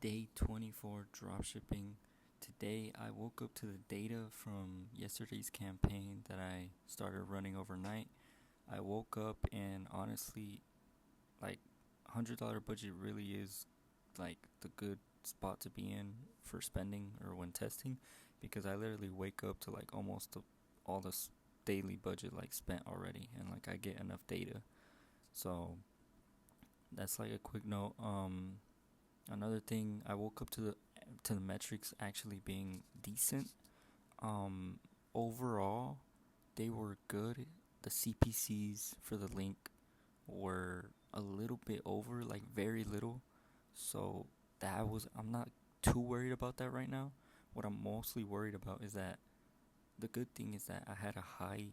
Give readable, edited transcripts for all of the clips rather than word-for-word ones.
Day 24 dropshipping. Today I woke up to the data from yesterday's campaign that I started running overnight. I woke up and honestly, like, $100 budget really is like the good spot to be in for spending or when testing, because I literally wake up to like almost all this daily budget like spent already, and like I get enough data. So that's like a quick note. Another thing, I woke up to the metrics actually being decent. Um, Overall, they were good. The CPCs for the link were a little bit over, like very little. So I'm not too worried about that right now. What I'm mostly worried about is that the good thing is that I had a high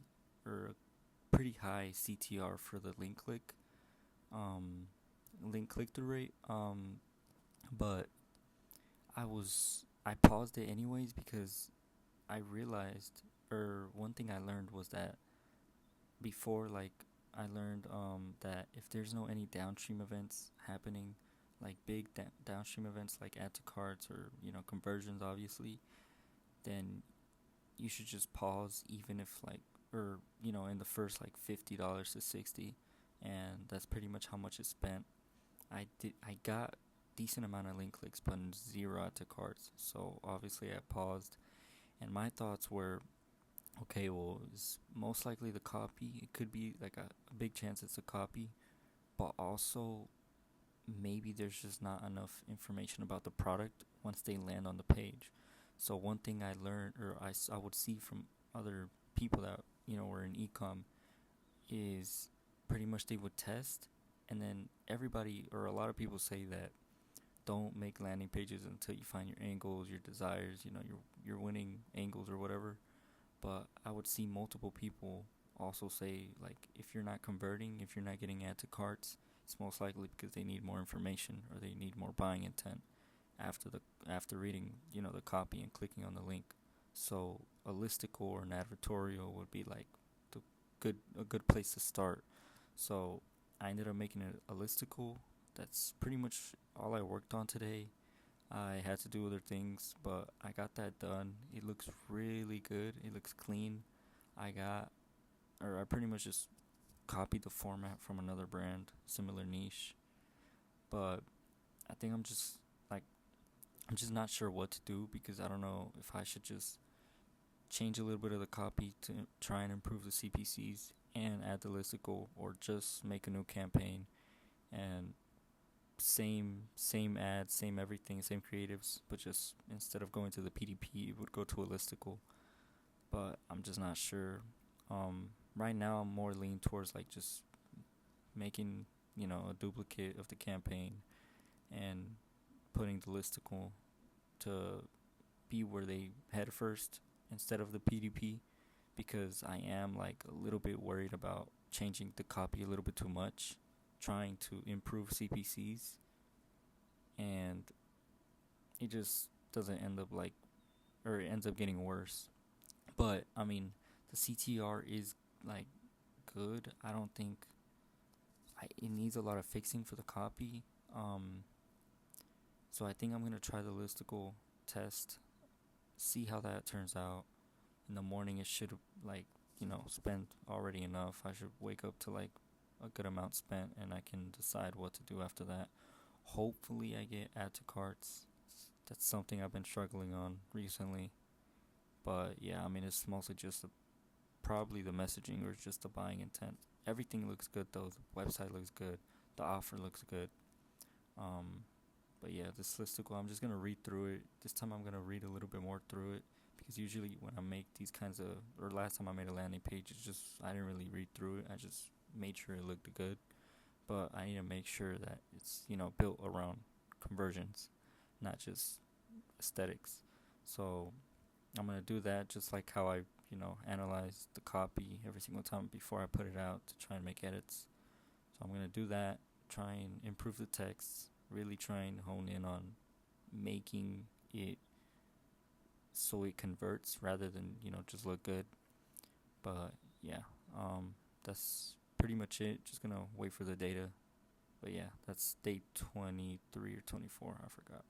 or a pretty high CTR for the um, link click through rate. But I paused it anyways because I realized, or one thing I learned was that before, like, I learned that if there's no any downstream events happening, like big downstream events like add to carts or conversions, obviously, then you should just pause, even if like, or in the first like $50 to 60, and that's pretty much how much it spent. I got decent amount of link clicks, but zero add to carts. So obviously I paused, and my thoughts were, okay, well, it's most likely the copy. It could be like a big chance it's a copy, but also maybe there's just not enough information about the product once they land on the page. So one thing I learned, or I would see from other people that were in ecom, is pretty much they would test, and then everybody or a lot of people say that don't make landing pages until you find your angles, your desires, your winning angles or whatever. But I would see multiple people also say, like, if you're not converting, if you're not getting add to carts, it's most likely because they need more information or they need more buying intent after reading the copy and clicking on the link. So a listicle or an advertorial would be like a good place to start. So I ended up making a listicle. That's pretty much all I worked on today. I had to do other things, but I got that done. It looks really good. It looks clean. I pretty much just copied the format from another brand, similar niche. But I think I'm just not sure what to do, because I don't know if I should just change a little bit of the copy to try and improve the CPCs and add the listicle, or just make a new campaign and same ads, same everything, same creatives, but just instead of going to the PDP, it would go to a listicle. But I'm just not sure. Right now, I'm more leaning towards like just making a duplicate of the campaign and putting the listicle to be where they head first instead of the PDP, because I am like a little bit worried about changing the copy a little bit too much, trying to improve CPCs, and it just doesn't end up like, or it ends up getting worse. But I mean, the CTR is like good. I don't think it needs a lot of fixing for the copy. So I think I'm gonna try the listicle test, see how that turns out. In the morning, it should like spend already enough. I should wake up to like a good amount spent, and I can decide what to do after that. Hopefully, I get add to carts. That's something I've been struggling on recently. But yeah, I mean, it's mostly just probably the messaging or just the buying intent. Everything looks good though. The website looks good. The offer looks good. Um, but yeah, this listicle, I'm just gonna read through it. This time, I'm gonna read a little bit more through it, because usually when I make these kinds of, or last time I made a landing page, it's just I didn't really read through it. I just made sure it looked good. But I need to make sure that it's built around conversions, not just aesthetics. So I'm gonna do that, just like how I analyze the copy every single time before I put it out to try and make edits. So I'm gonna do that, try and improve the text, really try and hone in on making it so it converts rather than just look good. But yeah, that's pretty much it. Just gonna wait for the data. But yeah, that's day 23 or 24. I forgot.